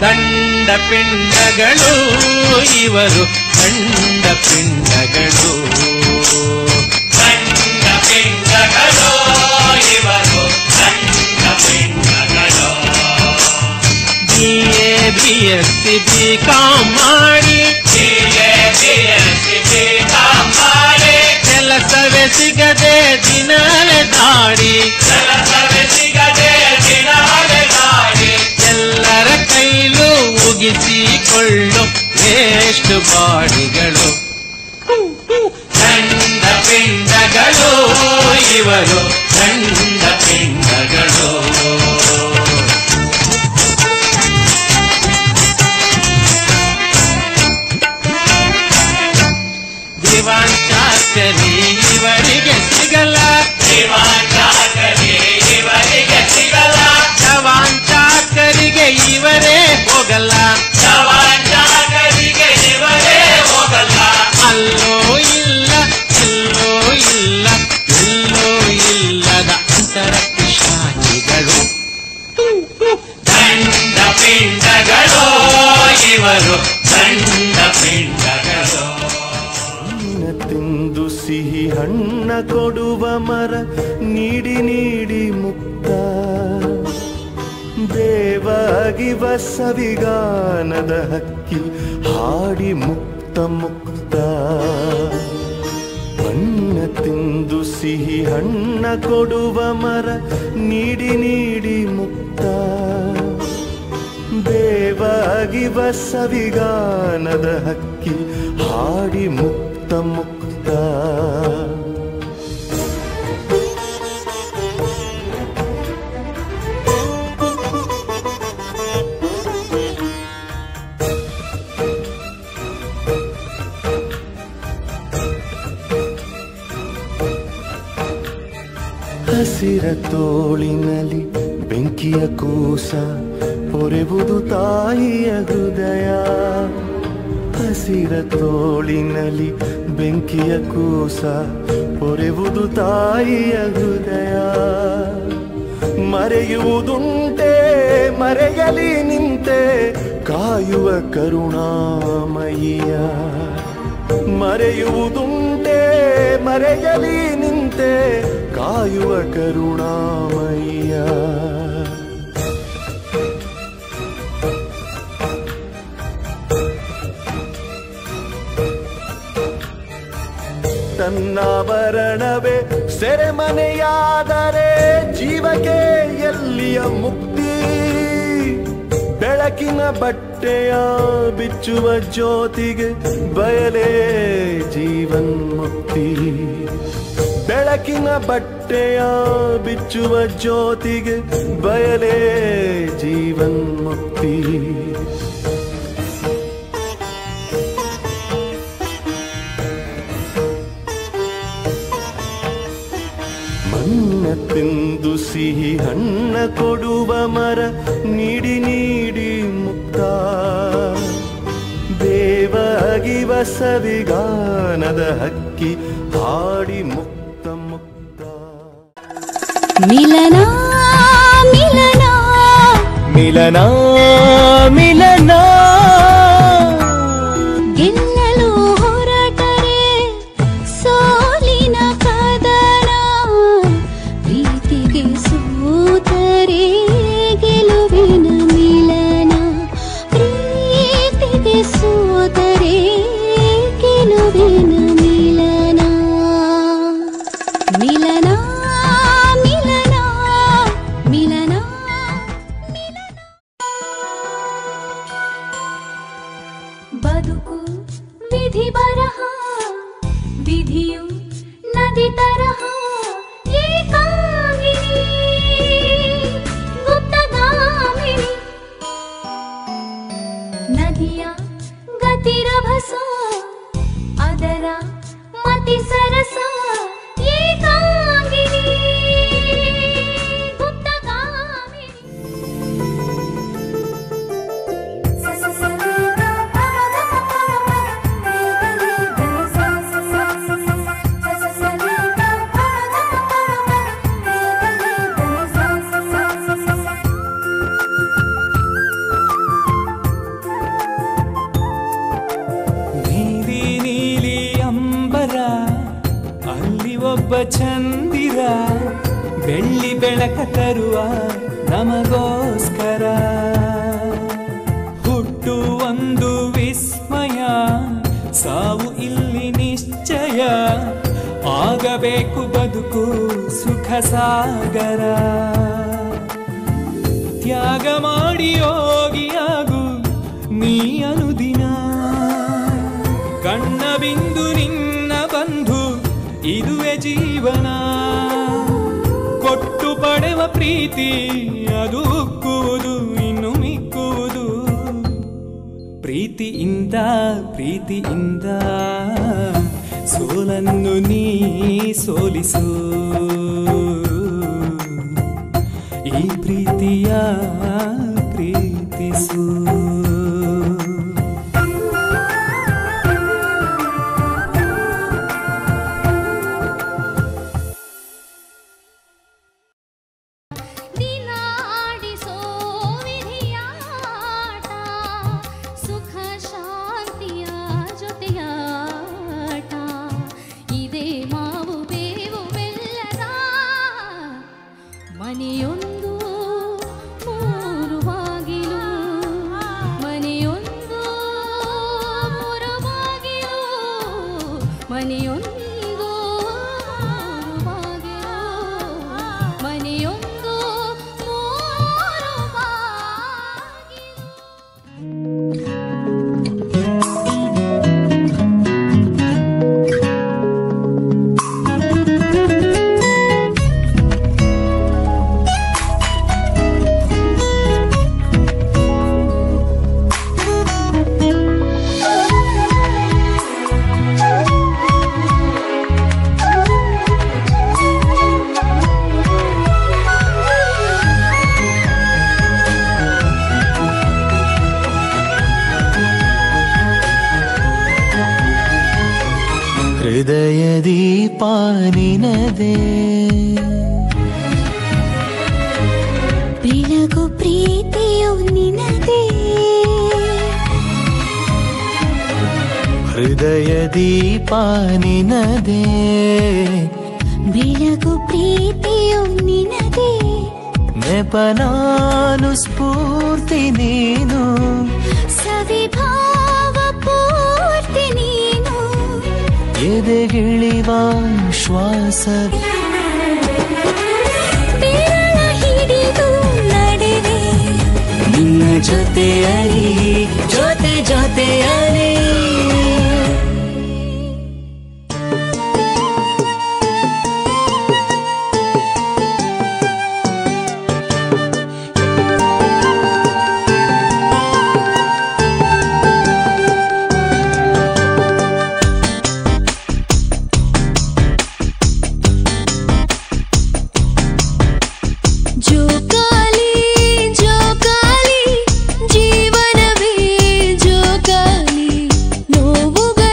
ದಂಡ ಪಿಂಡಗಳು ಇವರು ದಂಡ ಪಿಂಡಗಳು ದಂಡ ಪಿಂಡಗಳು ಇವರು ದಂಡ ಪಿಂಡಗಳು BA BSc BCom ಮಾಡಿ ಕೆಲಸವೇ ಸಿಗದೆ ದಿನವೇ ದಾಡಿ ಎಲ್ಲರ ಕೈಲೂ ಮುಗಿಸಿಕೊಳ್ಳು ವೇಸ್ಟ್ ಬಾಡಿಗಳು ದಂಡ ಪಿಂಡಗಳು ಇವರು ದಂಡ ಪಿಂಡಗಳು ದಿವಾನ್ ಚಾಕರಿ ಇವರಿಗೆ ಸಿಗಲ್ಲ ದಿವಾನ್ ಚಾಕರಿ ಇವರಿಗೆ ಸಿಗಲ್ಲ ಜವಾನ್ ಚಾಕರಿಗೆ ಇವರೇ ಹೋಗಲ್ಲ ಜವಾನ್ ಚಾಕರಿಗೆ ಇವರೇ ಹೋಗಲ್ಲ ಅಲ್ಲೋ ಇಲ್ಲ ಎಲ್ಲೋ ಇಲ್ಲ ಎಲ್ಲೋ ಇಲ್ಲದ ಅಂತರ ಶಾಖಿಗಳು ದಂಡ ಪಿಂಡಗಳು ಇವರು ದಂಡ ಪಿಂಡಗಳು ತಿಂದು ಸಿಹಿ ಹಣ್ಣ ಕೊಡುವ ಮರ ನೀಡಿ ನೀಡಿ ಮುಕ್ತ ಬೇವಾಗಿವ ಸವಿಗಾನದ ಹಕ್ಕಿ ಹಾಡಿ ಮುಕ್ತ ಮುಕ್ತ ಬಣ್ಣ ತಿಂದು ಸಿಹಿ ಹಣ್ಣ ಕೊಡುವ ಮರ ನೀಡಿ ನೀಡಿ ಮುಕ್ತ ಬೇವಾಗಿವ ಸವಿಗಾನದ ಹಕ್ಕಿ ಹಾಡಿ ಮುಕ್ತ ಮುಕ್ತ ಹಸಿರ ತೋಳಿನಲ್ಲಿ ಬೆಂಕಿಯ ಕೂಸ ಪೊರೆವುದು ತಾಯಿಯ ಹೃದಯ ಹಸಿರ ತೋಳಿನಲ್ಲಿ ಬೆಂಕಿಯ ಕೂಸ ಪೊರೆವುದು ತಾಯಿಯ ಹೃದಯ ಮರೆಯುವುದುಂಟೆ ಮರೆಯಲಿ ನಿಂತೆ ಕಾಯುವ ಕರುಣಾಮಯಿಯ ಮರೆಯುವುದುಂಟೆ ಮರೆಯಲಿ ನಿಂತೆ ಕಾಯುವ ಕರುಣಾಮಯ್ಯ ತನ್ನಾಭರಣವೇ ಸೆರೆಮನೆಯಾದರೆ ಜೀವಕ್ಕೆ ಎಲ್ಲಿಯ ಮುಕ್ತಿ ಬೆಳಕಿನ ಬಟ್ಟೆಯ ಬಿಚ್ಚುವ ಜ್ಯೋತಿಗೆ ಬಯಲೇ ಜೀವನ್ಮುಕ್ತಿ ಬೆಳಕಿನ ಬಟ್ಟೆಯ ಬಿಚ್ಚುವ ಜ್ಯೋತಿಗೆ ಬಯಲೇ ಜೀವನ್ಮುಕ್ತಿ ಮಣ್ಣ ತಿಂದು ಸಿಹಿ ಹಣ್ಣ ಕೊಡುವ ಮರ ನೀಡಿ ನೀಡಿ ಮುಕ್ತ ಬೇವಾಗಿವ ಸವಿಗಾನದ ಹಕ್ಕಿ ಹಾಡಿ ಮುಕ್ತ ಮುಕ್ತ ಮಿಲನ ಮಿಲನ ಮಿಲನ ಮಿಲನ ಗೆಲ್ಲಲು ಹೊರಟರೆ ಸೋಲಿನ ಕದನ ಪ್ರೀತಿಗೆ ಸೋತರೆ ಗೆಲುವಿನ ಮಿಲನ ಪ್ರೀತಿಗೆ ಸೋತರೆ ಗೆಲುವಿನ ಮಿಲನ ಮಿಲನ ಮಿಲನ ಮಿಲನ ಬದುಕು ವಿಧಿ ಬರಹ ವಿಧಿಯು ನದಿ ತರಹ ಏಕಾಂಗಿನಿ ಗುಪ್ತಗಾಮಿನಿ ನದಿಯ ಗತಿರಭಸ ಅದರ ಮತಿ ಸರಸ ಏಕಾಂಗಿನಿ ಗುಪ್ತಗಾಮಿನಿ ಒಬ್ಬ ಚಂದಿರ ಬೆಳ್ಳಿ ಬೆಳಕ ತರುವ ನಮಗೋಸ್ಕರ. ಹುಟ್ಟು ಒಂದು ವಿಸ್ಮಯ, ಸಾವು ಇಲ್ಲಿ ನಿಶ್ಚಯ. ಆಗಬೇಕು ಬದುಕು ಸುಖ ಸಾಗರ. ತ್ಯಾಗ ಮಾಡಿ ಯೋಗಿಯಾಗು ನೀ ಅನುದಿನ. ಕಣ್ಣ ಬಿಂದು ನಿನ್ನ ಬಂಧು, ಇದುವೇ ಜೀವನ. ಕೊಟ್ಟು ಪಡೆವ ಪ್ರೀತಿ ಅದು ಉಕ್ಕುವುದು, ಇನ್ನು ಮಿಕ್ಕುವುದು ಪ್ರೀತಿಯಿಂದ. ಪ್ರೀತಿಯಿಂದ ಸೋಲನ್ನು ನೀ ಸೋಲಿಸು. ಈ ಪ್ರೀತಿಯ ಪ್ರೀತಿಸು. ಮನೆಯೊಂದು ಮೂರು ಬಾಗಿಲು, ಮನೆಯೊಂದು ಮೂರು ಬಾಗಿಲು, ಮನೆಯೊಂದು ಮೂರು ಬಾಗಿಲು, ಮನೆಯೊಂದು ಮೂರು ಬಾಗಿಲು. ಹೃದಯ ದೀಪ ನಿನದೇ, ಬೆಳಗು ಪ್ರೀತಿಯು ನಿನದೇ. ಹೃದಯ ದೀಪ ನಿನದೇ, ಬೆಳಗು ಪ್ರೀತಿಯು ನಿನದೇ. ನೆಪನಾನು ಸ್ಫೂರ್ತಿ ನೀನು, ಸವಿಭಾವ ಪೂರ್ತಿ ನೀನು. ಎದೆಗಿಳಿವ ಶ್ವಾಸ ಬೆರಳ ಹಿಡಿದು ನಡೆವೆ ನಿನ್ನ ಜೊತೆಯಲಿ, ಜೊತೆ ಜೊತೆಯಲಿ. ಜೋಕಾಲಿ ಜೋಕಾಲಿ ಜೀವನವೇ ಜೋಕಾಲಿ, ನೋವುಗಳ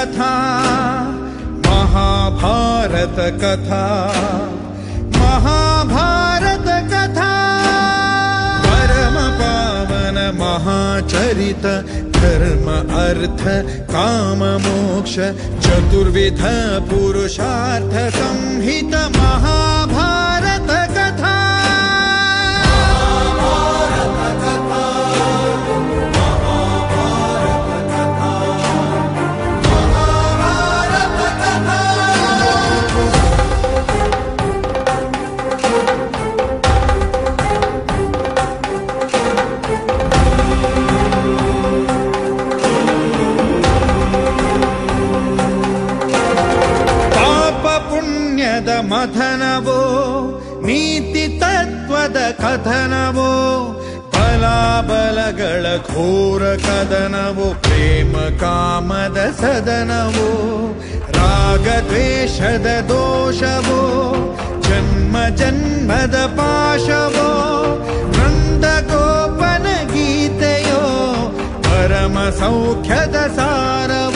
कथा महाभारत कथा महाभारत कथा परम पावन महाचरित धर्म अर्थ काम मोक्ष चतुर्विध पुरुषार्थ संहित महाभारत कथा ಮಥನವೋ ನೀತಿ ತತ್ವದ ಕಥನವೋ ಬಲಾಬಲಗಳ ಘೋರ ಕದನವೋ ಪ್ರೇಮ ಕಾಮದ ಸದನವೋ ರಾಗ ದ್ವೇಷದ ದೋಷವೋ ಜನ್ಮ ಜನ್ಮದ ಪಾಶವೋ ನಂದಗೋಪನ ಗೀತೆಯೋ ಪರಮ ಸೌಖ್ಯದ ಸಾರವೋ